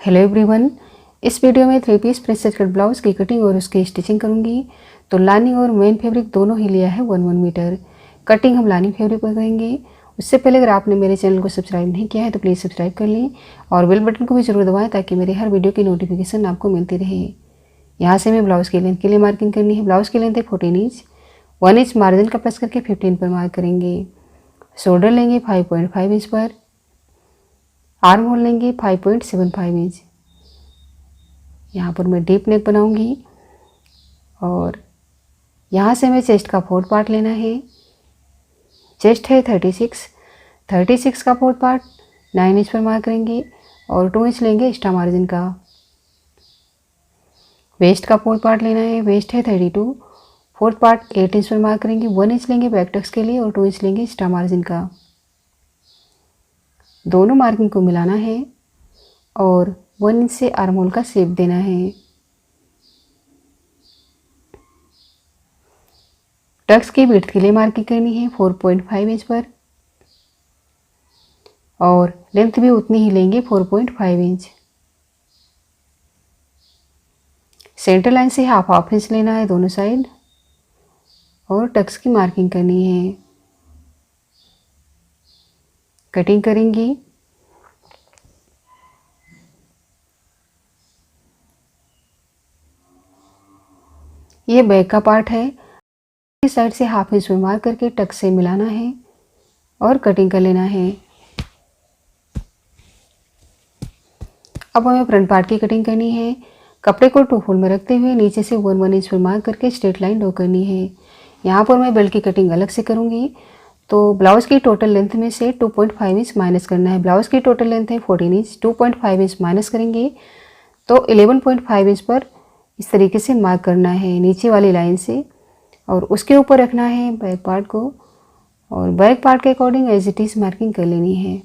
Hello everyone, इस video में 3 piece princess cut blouse की कटिंग और उसकी स्टिचिंग करूंगी। तो लाइनिंग और मेन फैब्रिक दोनों ही लिया है 1-1 मीटर। कटिंग हम लाइनिंग फैब्रिक पर करेंगे। उससे पहले अगर आपने मेरे चैनल को सब्सक्राइब नहीं किया है तो प्लीज़ सब्सक्राइब कर लें और बेल बटन को भी जरूर दबाएं ताकि मेरे हर वीडियो की नोटिफिकेशन आपको मिलती रहे। यहाँ से हमें ब्लाउज़ की लेंथ के लिए मार्किंग करनी है। ब्लाउज़ की लेंथ है 14 इंच। 1 इंच मार्जिन का प्लस करके 15 पर मार्क करेंगे। शोल्डर लेंगे 5.5 इंच पर। आर्म होल लेंगे 5.75 इंच। यहाँ पर मैं डीप नेक बनाऊंगी और यहाँ से हमें चेस्ट का 4th पार्ट लेना है। चेस्ट है 36 का 4th पार्ट 9 इंच पर मार्क करेंगे और 2 इंच लेंगे एक्स्ट्रा मार्जिन का। वेस्ट का 4th पार्ट लेना है। वेस्ट है 32, 4th पार्ट 8 इंच पर मार्क करेंगे। 1 इंच लेंगे बैक टक्स के लिए और 2 इंच लेंगे एक्स्ट्रा मार्जिन का। दोनों मार्किंग को मिलाना है और 1 इंच से आर्म होल का शेप देना है। टक्स की विड्थ के लिए मार्किंग करनी है 4.5 इंच पर और लेंथ भी उतनी ही लेंगे 4.5 इंच। सेंटर लाइन से हाफ इंच लेना है दोनों साइड और टक्स की मार्किंग करनी है। कटिंग करेंगी। ये बैक का पार्ट है। इस साइड से हाफ इंच में मार्क करके टक से मिलाना है और कटिंग कर लेना है। अब हमें फ्रंट पार्ट की कटिंग करनी है। कपड़े को 2 फोल्ड में रखते हुए नीचे से 1 इंच पर मार्क करके स्ट्रेट लाइन ड्रॉ करनी है। यहाँ पर मैं बेल्ट की कटिंग अलग से करूँगी। तो ब्लाउज़ की टोटल लेंथ में से 2.5 इंच माइनस करना है। ब्लाउज़ की टोटल लेंथ है 14 इंच। 2.5 इंच माइनस करेंगे तो 11.5 इंच पर इस तरीके से मार्क करना है नीचे वाली लाइन से और उसके ऊपर रखना है बैक पार्ट को और बैक पार्ट के according as it is marking कर लेनी है।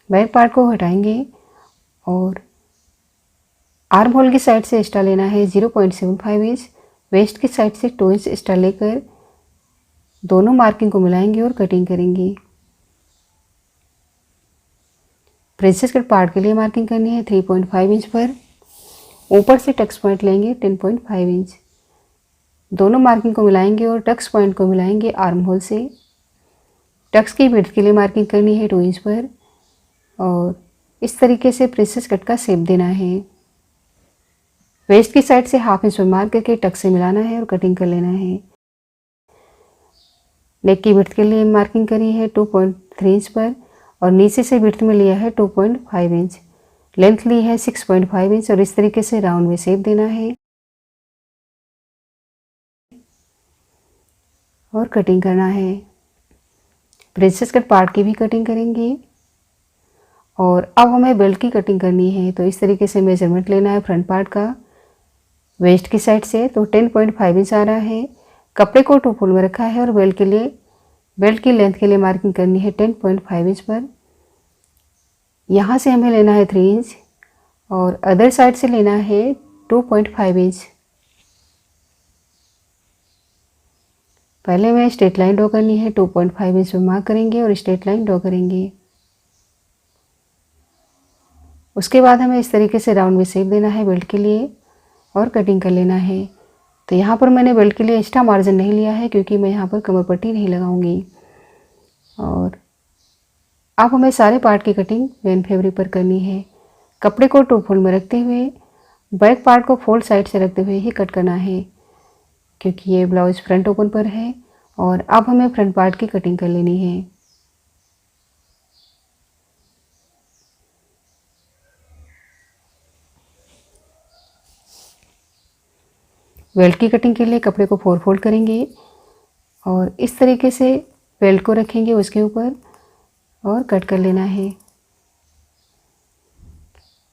बैक पार्ट को हटाएंगे और आर्म होल की साइड से एक्स्ट्रा लेना है 0.75 इंच। वेस्ट की साइड से 2 इंच एक्स्ट्रा लेकर दोनों मार्किंग को मिलाएंगे और कटिंग करेंगे। प्रिंसेस कट पार्ट के लिए मार्किंग करनी है 3.5 इंच पर। ऊपर से टक्स पॉइंट लेंगे 10.5 इंच। दोनों मार्किंग को मिलाएंगे और टक्स पॉइंट को मिलाएंगे आर्म होल से। टक्स की विड्थ के लिए मार्किंग करनी है 2 इंच पर और इस तरीके से प्रिंसेस कट का शेप देना है। वेस्ट की साइड से हाफ इंच पर मार्क करके टक से मिलाना है और कटिंग कर लेना है। नेक की विड्थ के लिए मार्किंग करी है 2.3 इंच पर और नीचे से विड्थ में लिया है 2.5 इंच। लेंथ ली है 6.5 इंच और इस तरीके से राउंड में शेप देना है और कटिंग करना है। प्रिंसेस कट पार्ट की भी कटिंग करेंगे और अब हमें बेल्ट की कटिंग करनी है। तो इस तरीके से मेजरमेंट लेना है फ्रंट पार्ट का। वेस्ट की साइड से तो 10.5 इंच आ रहा है। कपड़े को 2 फोल्ड में रखा है और बेल्ट की लेंथ के लिए मार्किंग करनी है 10.5 इंच पर। यहाँ से हमें लेना है 3 इंच और अदर साइड से लेना है 2.5 इंच। पहले हमें स्ट्रेट लाइन ड्रॉ करनी है 2.5 इंच में मार्क करेंगे और स्ट्रेट लाइन ड्रॉ करेंगे। उसके बाद हमें इस तरीके से राउंड में शेप देना है बेल्ट के लिए और कटिंग कर लेना है। तो यहाँ पर मैंने बेल्ट के लिए एक्स्ट्रा मार्जिन नहीं लिया है क्योंकि मैं यहाँ पर कमर पट्टी नहीं लगाऊंगी। और अब हमें सारे पार्ट की कटिंग मेन फैब्रिक पर करनी है। कपड़े को 2 फोल्ड में रखते हुए बैक पार्ट को फोल्ड साइड से रखते हुए ही कट करना है क्योंकि ये ब्लाउज फ्रंट ओपन पर है। और अब हमें फ्रंट पार्ट की कटिंग कर लेनी है। बेल्ट की कटिंग के लिए कपड़े को 4 फोल्ड करेंगे और इस तरीके से बेल्ट को रखेंगे उसके ऊपर और कट कर लेना है।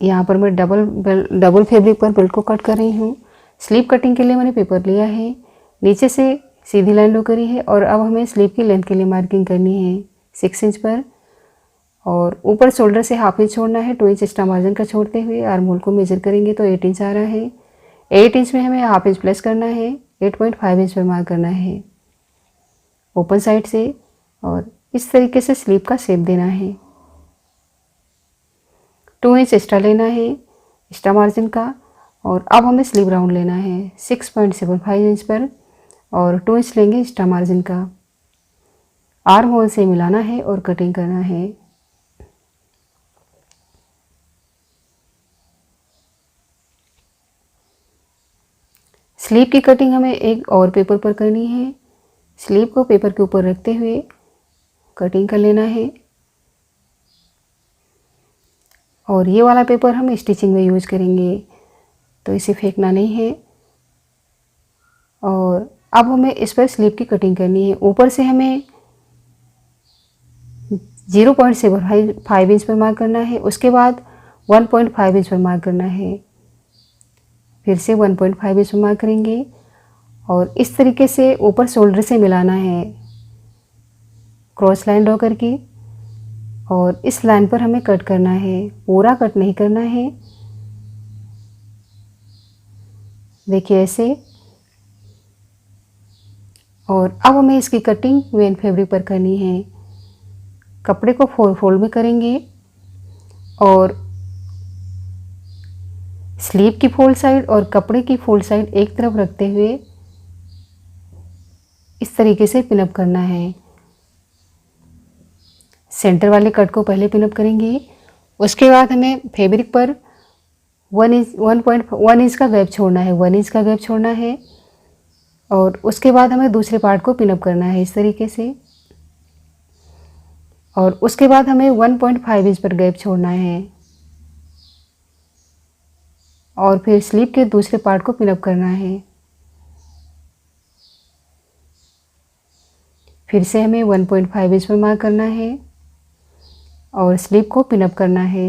यहाँ पर मैं डबल फैब्रिक पर बेल्ट को कट कर रही हूँ। स्लीव कटिंग के लिए मैंने पेपर लिया है। नीचे से सीधी लाइन ड्रॉ करी है और अब हमें स्लीव की लेंथ के लिए मार्किंग करनी है 6 इंच पर और ऊपर शोल्डर से हाफ इंच छोड़ना है। 2 इंच एक्स्ट्रा मार्जिन का छोड़ते हुए आर्म होल को मेजर करेंगे तो 8 इंच आ रहा है। 8 इंच में हमें हाफ इंच प्लस करना है। 8.5 इंच पर मार्क करना है ओपन साइड से और इस तरीके से स्लीव का शेप देना है। 2 इंच एक्स्ट्रा लेना है एक्स्ट्रा मार्जिन का। और अब हमें स्लीव राउंड लेना है 6.75 इंच पर और 2 इंच लेंगे एक्स्ट्रा मार्जिन का। आर्म होल से मिलाना है और कटिंग करना है। स्लीव की कटिंग हमें एक और पेपर पर करनी है। स्लीव को पेपर के ऊपर रखते हुए कटिंग कर लेना है। और ये वाला पेपर हम स्टिचिंग में यूज करेंगे, तो इसे फेंकना नहीं है। और अब हमें इस पर स्लीव की कटिंग करनी है। ऊपर से हमें 0.75 इंच पर मार्क करना है, उसके बाद 1.5 इंच पर मार्क करना है, फिर से 1.5 इंच पर मार्क करेंगे और इस तरीके से ऊपर शोल्डर से मिलाना है क्रॉस लाइन ड्रॉ करके। और इस लाइन पर हमें कट करना है, पूरा कट नहीं करना है। देखिए ऐसे। और अब हमें इसकी कटिंग मेन फैब्रिक पर करनी है। कपड़े को फोल्ड में करेंगे और स्लीव की फोल्ड साइड और कपड़े की फोल्ड साइड एक तरफ रखते हुए इस तरीके से पिनअप करना है। सेंटर वाले कट को पहले पिनअप करेंगे, उसके बाद हमें फैब्रिक पर 1.1 इंच का गैप छोड़ना है, 1 इंच का गैप छोड़ना है। और उसके बाद हमें दूसरे पार्ट को पिनअप करना है इस तरीके से। और उसके बाद हमें 1.5 इंच पर गैप छोड़ना है और फिर स्लीव के दूसरे पार्ट को पिनअप करना है। फिर से हमें 1.5 इंच पर मार्क करना है और स्लीव को पिनअप करना है।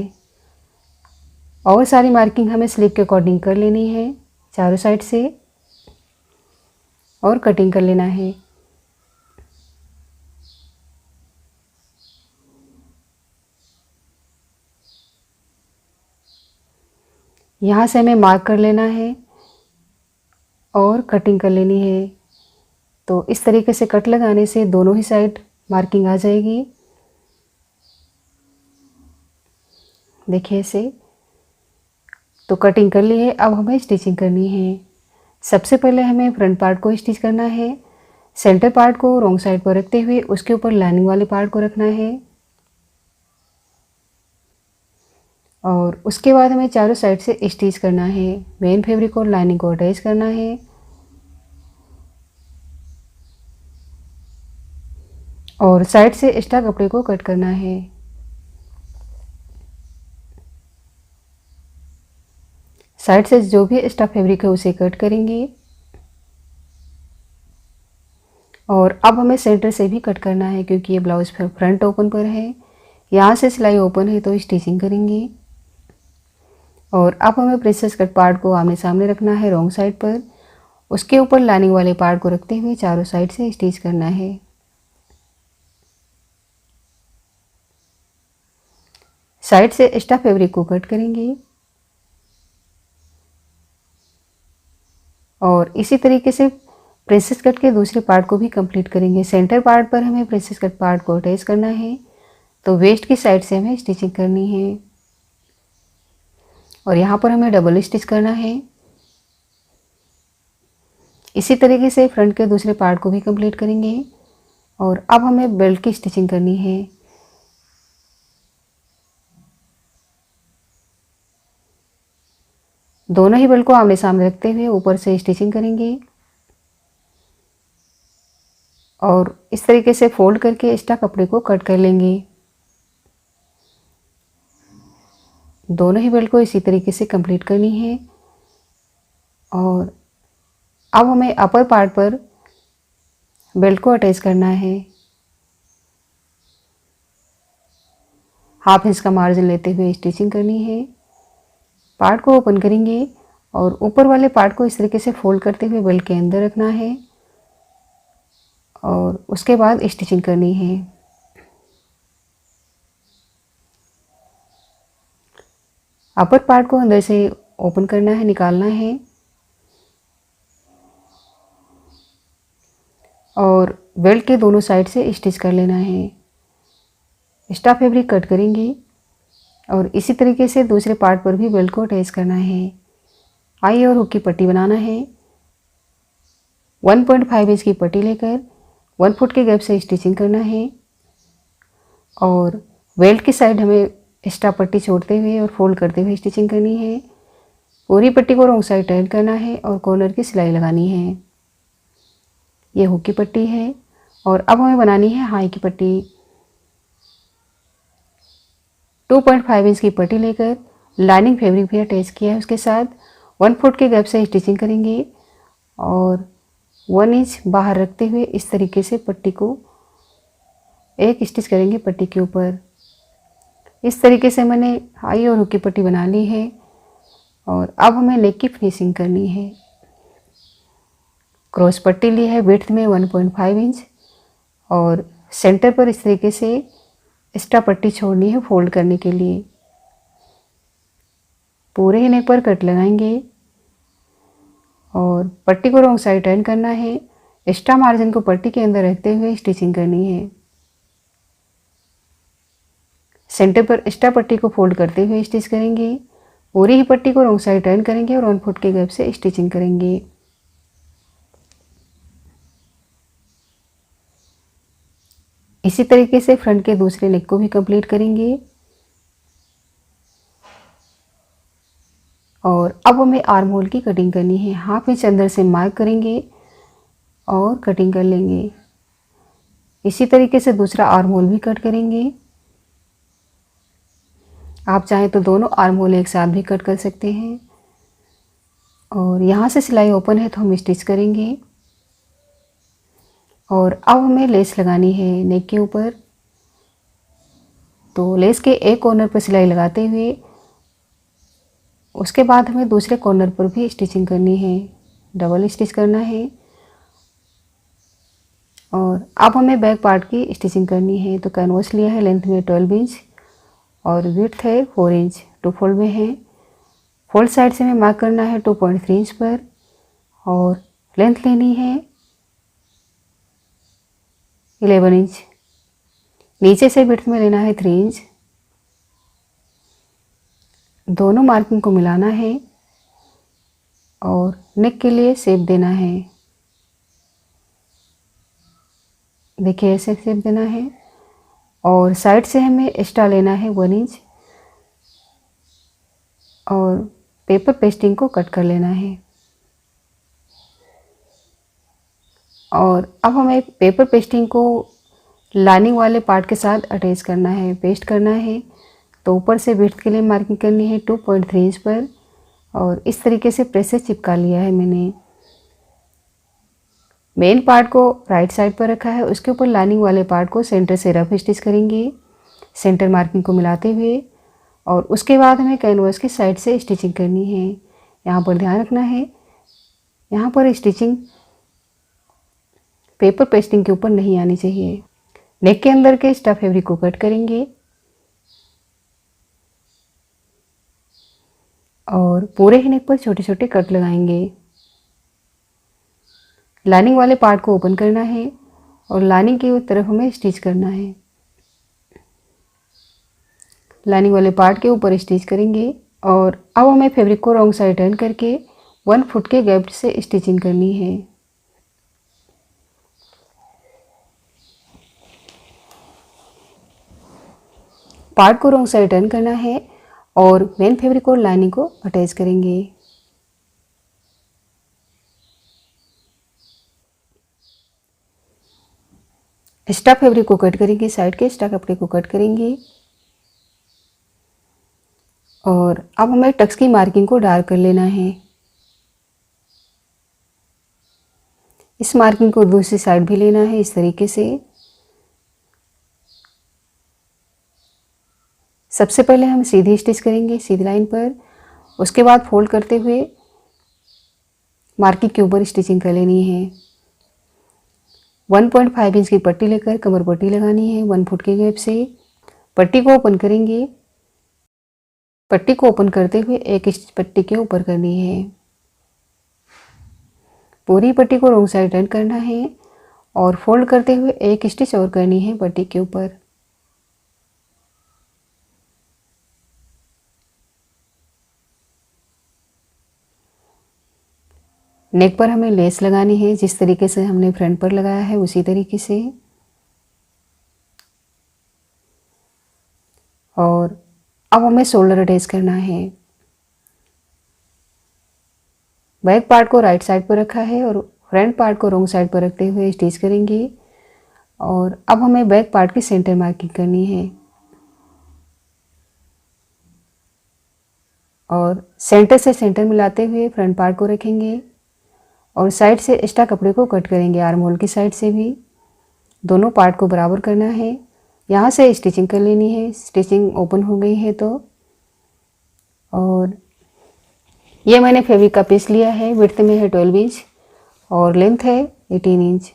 और सारी मार्किंग हमें स्लीव के अकॉर्डिंग कर लेनी है चारों साइड से और कटिंग कर लेना है। यहाँ से हमें मार्क कर लेना है और कटिंग कर लेनी है। तो इस तरीके से कट लगाने से दोनों ही साइड मार्किंग आ जाएगी। देखिए ऐसे। तो कटिंग कर ली है, अब हमें स्टिचिंग करनी है। सबसे पहले हमें फ्रंट पार्ट को स्टिच करना है। सेंटर पार्ट को रॉन्ग साइड पर रखते हुए उसके ऊपर लाइनिंग वाले पार्ट को रखना है और उसके बाद हमें चारों साइड से स्टिच करना है। मेन फैब्रिक और लाइनिंग को अटैच करना है और साइड से एक्स्ट्रा कपड़े को कट करना है। साइड से जो भी एक्स्ट्रा फैब्रिक है उसे कट करेंगे। और अब हमें सेंटर से भी कट करना है क्योंकि ये ब्लाउज फ्रंट ओपन पर है, यहाँ से सिलाई ओपन है तो स्टिचिंग करेंगे। और अब हमें प्रिंसेस कट पार्ट को आमने सामने रखना है रॉन्ग साइड पर, उसके ऊपर लाइनिंग वाले पार्ट को रखते हुए चारों साइड से स्टिच करना है। साइड से एक्स्ट्रा फैब्रिक को कट करेंगे और इसी तरीके से प्रिंसेस कट के दूसरे पार्ट को भी कंप्लीट करेंगे। सेंटर पार्ट पर हमें प्रिंसेस कट पार्ट को अटैच करना है, तो वेस्ट की साइड से हमें स्टिचिंग करनी है और यहाँ पर हमें डबल स्टिच करना है। इसी तरीके से फ्रंट के दूसरे पार्ट को भी कंप्लीट करेंगे। और अब हमें बेल्ट की स्टिचिंग करनी है। दोनों ही बेल्ट को आमने सामने रखते हुए ऊपर से स्टिचिंग करेंगे और इस तरीके से फोल्ड करके एक्स्ट्रा कपड़े को कट कर लेंगे। दोनों ही बेल्ट को इसी तरीके से कंप्लीट करनी है। और अब हमें अपर पार्ट पर बेल्ट को अटैच करना है। हाफ इंच का मार्जिन लेते हुए स्टिचिंग करनी है। पार्ट को ओपन करेंगे और ऊपर वाले पार्ट को इस तरीके से फोल्ड करते हुए बेल्ट के अंदर रखना है और उसके बाद स्टिचिंग करनी है। अपर पार्ट को अंदर से ओपन करना है, निकालना है और बेल्ट के दोनों साइड से स्टिच कर लेना है। एक्स्ट्रा फैब्रिक कट करेंगे और इसी तरीके से दूसरे पार्ट पर भी बेल्ट को अटैच करना है। आई और हुक की पट्टी बनाना है। 1.5 इंच की पट्टी लेकर 1 फुट के गैप से स्टिचिंग करना है और बेल्ट की साइड हमें एक्स्ट्रा पट्टी छोड़ते हुए और फोल्ड करते हुए स्टिचिंग करनी है। पूरी पट्टी को रॉन्ग साइड टर्न करना है और कॉर्नर की सिलाई लगानी है। ये हुक की पट्टी है और अब हमें बनानी है हाई की पट्टी। 2.5 इंच की पट्टी लेकर लाइनिंग फैब्रिक भी अटैच किया है, उसके साथ 1 फुट के गैप से स्टिचिंग करेंगे और 1 इंच बाहर रखते हुए इस तरीके से पट्टी को एक स्टिच करेंगे पट्टी के ऊपर। इस तरीके से मैंने हाई और हुक की पट्टी बना ली है और अब हमें नेक की फिनिशिंग करनी है। क्रॉस पट्टी ली है विड्थ में 1.5 इंच और सेंटर पर इस तरीके से एक्स्ट्रा पट्टी छोड़नी है फोल्ड करने के लिए। पूरे ही नेक पर कट लगाएंगे और पट्टी को रॉन्ग साइड टर्न करना है। एक्स्ट्रा मार्जिन को पट्टी के अंदर रखते हुए स्टिचिंग करनी है। सेंटर पर एक्स्ट्रा पट्टी को फोल्ड करते हुए स्टिच करेंगे। पूरी ही पट्टी को रॉन्ग साइड टर्न करेंगे और 1 फुट के गैप से स्टिचिंग करेंगे। इसी तरीके से फ्रंट के दूसरे नेक को भी कंप्लीट करेंगे और अब हमें आर्म होल की कटिंग करनी है। हाफ इंच अंदर से मार्क करेंगे और कटिंग कर लेंगे। इसी तरीके से दूसरा आर्म होल भी कट करेंगे। आप चाहें तो दोनों आर्म होल एक साथ भी कट कर सकते हैं। और यहाँ से सिलाई ओपन है तो हम स्टिच करेंगे और अब हमें लेस लगानी है नेक के ऊपर। तो लेस के एक कॉर्नर पर सिलाई लगाते हुए उसके बाद हमें दूसरे कॉर्नर पर भी स्टिचिंग करनी है, डबल स्टिच करना है। और अब हमें बैक पार्ट की स्टिचिंग करनी है। तो कैनवस लिया है लेंथ में 12 इंच और विड्थ है 4 इंच, 2 फोल्ड में है। फोल्ड साइड से हमें मार्क करना है 2.3 इंच पर और लेंथ लेनी है 11 इंच। नीचे से विड्थ में लेना है 3 इंच। दोनों मार्किंग को मिलाना है और नेक के लिए शेप देना है। देखिए ऐसे शेप देना है और साइड से हमें एक्स्ट्रा लेना है 1 इंच और पेपर पेस्टिंग को कट कर लेना है। और अब हमें पेपर पेस्टिंग को लाइनिंग वाले पार्ट के साथ अटैच करना है, पेस्ट करना है। तो ऊपर से विड्थ के लिए मार्किंग करनी है 2.3 इंच पर और इस तरीके से प्रेस से चिपका लिया है मैंने। मेन पार्ट को राइट साइड पर रखा है, उसके ऊपर लाइनिंग वाले पार्ट को सेंटर से रफ स्टिच करेंगे सेंटर मार्किंग को मिलाते हुए। और उसके बाद हमें कैनवस की साइड से स्टिचिंग करनी है। यहाँ पर ध्यान रखना है, यहाँ पर स्टिचिंग पेपर पेस्टिंग के ऊपर नहीं आनी चाहिए। नेक के अंदर के एक्स्ट्रा फैब्रिक को कट करेंगे और पूरे ही नेक पर छोटे छोटे कट लगाएंगे। लाइनिंग वाले पार्ट को ओपन करना है और लाइनिंग की तरफ हमें स्टिच करना है। लाइनिंग वाले पार्ट के ऊपर स्टिच करेंगे और अब हमें फैब्रिक को रॉन्ग साइड टर्न करके 1 फुट के गैप से स्टिचिंग करनी है। पार्ट को रॉन्ग साइड टर्न करना है और मेन फैब्रिक और लाइनिंग को अटैच करेंगे। एक्स्ट्रा फैब्रिक को कट करेंगे, साइड के एक्स्ट्रा कपड़े को कट करेंगे और अब हमें टक्स की मार्किंग को डार्क कर लेना है। इस मार्किंग को दूसरी साइड भी लेना है इस तरीके से। सबसे पहले हम सीधी स्टिच करेंगे सीधी लाइन पर, उसके बाद फोल्ड करते हुए मार्किंग के ऊपर स्टिचिंग कर लेनी है। 1.5 इंच की पट्टी लेकर कमर पट्टी लगानी है 1 फुट के गैप से। पट्टी को ओपन करेंगे, पट्टी को ओपन करते हुए एक स्टिच पट्टी के ऊपर करनी है। पूरी पट्टी को रॉन्ग साइड टर्न करना है और फोल्ड करते हुए एक स्टिच और करनी है पट्टी के ऊपर। नेक पर हमें लेस लगानी है, जिस तरीके से हमने फ्रंट पर लगाया है उसी तरीके से। और अब हमें शोल्डर अटैच करना है। बैक पार्ट को राइट साइड पर रखा है और फ्रंट पार्ट को रॉन्ग साइड पर रखते हुए स्टिच करेंगे। और अब हमें बैक पार्ट की सेंटर मार्किंग करनी है और सेंटर से सेंटर मिलाते हुए फ्रंट पार्ट को रखेंगे और साइड से एक्स्ट्रा कपड़े को कट करेंगे। आर्म होल की साइड से भी दोनों पार्ट को बराबर करना है। यहाँ से स्टिचिंग कर लेनी है। स्टिचिंग ओपन हो गई है तो, और ये मैंने फैब्रिक का पीस लिया है। विड्थ में है 12 इंच और लेंथ है 18 इंच।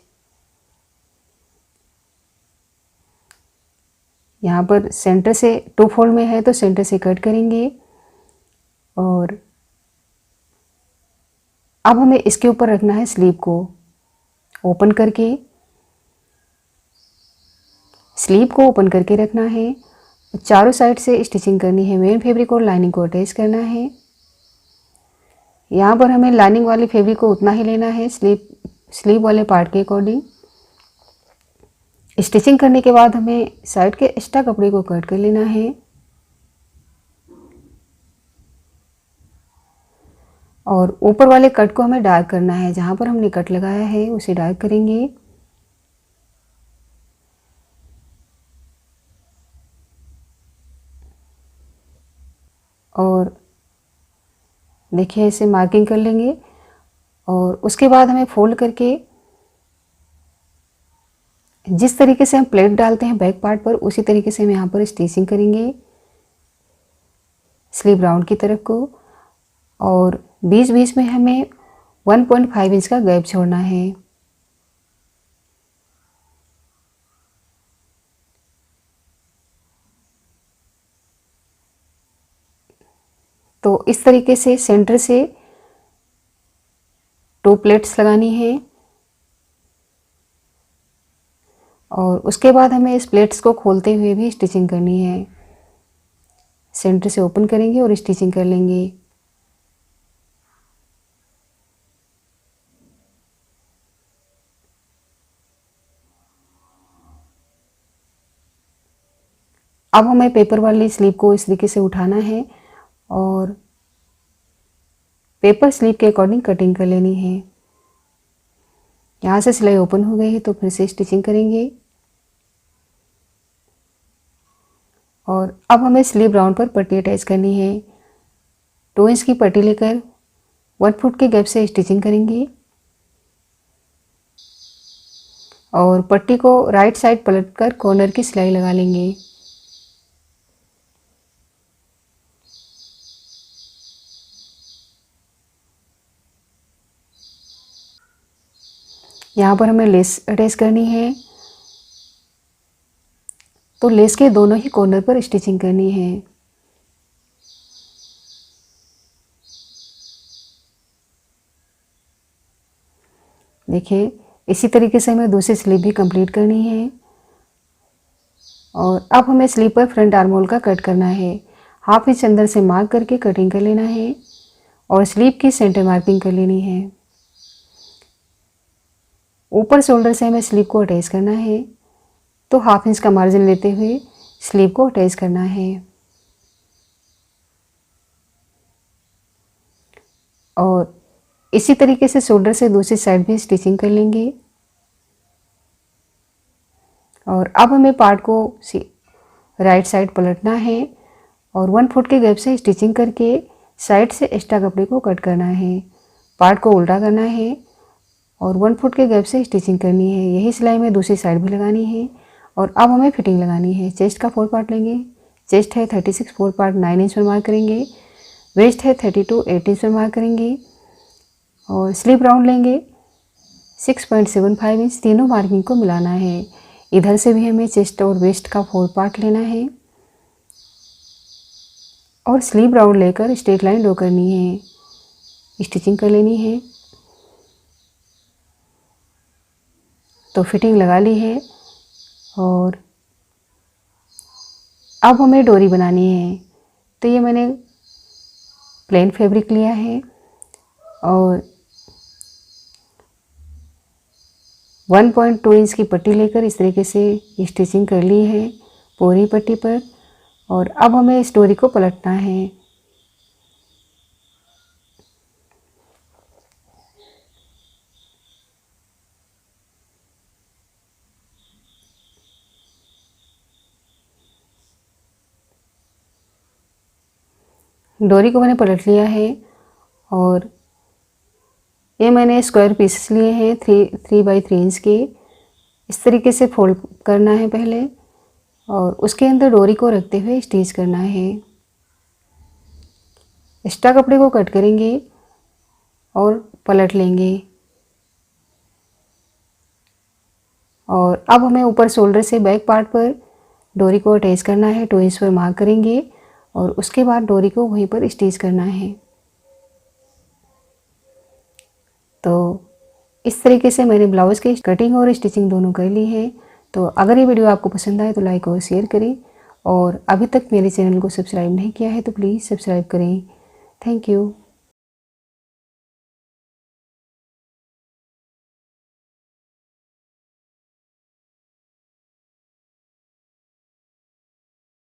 यहाँ पर सेंटर से 2 फोल्ड में है तो सेंटर से कट करेंगे। और अब हमें इसके ऊपर रखना है स्लीव को ओपन करके। स्लीव को ओपन करके रखना है। चारों साइड से स्टिचिंग करनी है। मेन फैब्रिक और लाइनिंग को अटैच करना है। यहाँ पर हमें लाइनिंग वाली फैब्रिक को उतना ही लेना है स्लीव वाले पार्ट के अकॉर्डिंग। स्टिचिंग करने के बाद हमें साइड के एक्स्ट्रा कपड़े को कट कर लेना है और ऊपर वाले कट को हमें डार्क करना है। जहाँ पर हमने कट लगाया है उसे डार्क करेंगे। और देखिए इसे मार्किंग कर लेंगे और उसके बाद हमें फोल्ड करके जिस तरीके से हम प्लेट डालते हैं बैक पार्ट पर उसी तरीके से हम यहाँ पर स्टिचिंग करेंगे स्लीव राउंड की तरफ को। और बीच बीच में हमें 1.5 इंच का गैप छोड़ना है। तो इस तरीके से सेंटर से 2 प्लेट्स लगानी है और उसके बाद हमें इस प्लेट्स को खोलते हुए भी स्टिचिंग करनी है। सेंटर से ओपन करेंगे और स्टिचिंग कर लेंगे। अब हमें पेपर वाली स्लीव को इस तरीके से उठाना है और पेपर स्लीव के अकॉर्डिंग कटिंग कर लेनी है। यहाँ से सिलाई ओपन हो गई है तो फिर से स्टिचिंग करेंगे। और अब हमें स्लीव राउंड पर पट्टी अटैच करनी है। 2 इंच की पट्टी लेकर 1 फुट के गैप से स्टिचिंग करेंगे और पट्टी को राइट साइड पलटकर कॉर्नर की सिलाई लगा लेंगे। यहाँ पर हमें लेस अटैच करनी है तो लेस के दोनों ही कॉर्नर पर स्टिचिंग करनी है। देखिए इसी तरीके से हमें दूसरी स्लीव भी कंप्लीट करनी है। और अब हमें स्लीव पर फ्रंट आर्म होल का कट करना है। हाफ इंच अंदर से मार्क करके कटिंग कर लेना है और स्लीव की सेंटर मार्किंग कर लेनी है। ऊपर शोल्डर से हमें स्लीव को अटैच करना है तो हाफ इंच का मार्जिन लेते हुए स्लीव को अटैच करना है। और इसी तरीके से शोल्डर से दूसरी साइड भी स्टिचिंग कर लेंगे। और अब हमें पार्ट को राइट साइड पलटना है और 1 फुट के गैप से स्टिचिंग करके साइड से एक्स्ट्रा कपड़े को कट करना है। पार्ट को उल्टा करना है और 1 फुट के गैप से स्टिचिंग करनी है। यही सिलाई में दूसरी साइड भी लगानी है। और अब हमें फिटिंग लगानी है। चेस्ट का 4 पार्ट लेंगे। चेस्ट है 36, 4 पार्ट 9 इंच पर मार्क करेंगे। वेस्ट है 32, 8 इंच पर मार्क करेंगे। और स्लीव राउंड लेंगे 6.75 इंच। तीनों मार्किंग को मिलाना है। इधर से भी हमें चेस्ट और वेस्ट का 4 पार्ट लेना है और स्लीव राउंड लेकर स्ट्रेट लाइन ड्रॉ करनी है, स्टिचिंग कर लेनी है। तो फिटिंग लगा ली है और अब हमें डोरी बनानी है। तो ये मैंने प्लेन फैब्रिक लिया है और 1.2 इंच की पट्टी लेकर इस तरीके से स्टिचिंग कर ली है पूरी पट्टी पर। और अब हमें इस डोरी को पलटना है। डोरी को मैंने पलट लिया है और ये मैंने स्क्वायर पीसेस लिए हैं 3 बाई 3 इंच के। इस तरीके से फोल्ड करना है पहले और उसके अंदर डोरी को रखते हुए स्टिच करना है। एक्स्ट्रा कपड़े को कट करेंगे और पलट लेंगे। और अब हमें ऊपर शोल्डर से बैक पार्ट पर डोरी को अटैच करना है। 2 इंच पर मार्क करेंगे और उसके बाद डोरी को वहीं पर स्टिच करना है। तो इस तरीके से मैंने ब्लाउज़ की कटिंग और स्टिचिंग दोनों कर ली है। तो अगर ये वीडियो आपको पसंद आए तो लाइक और शेयर करें और अभी तक मेरे चैनल को सब्सक्राइब नहीं किया है तो प्लीज़ सब्सक्राइब करें। Thank you.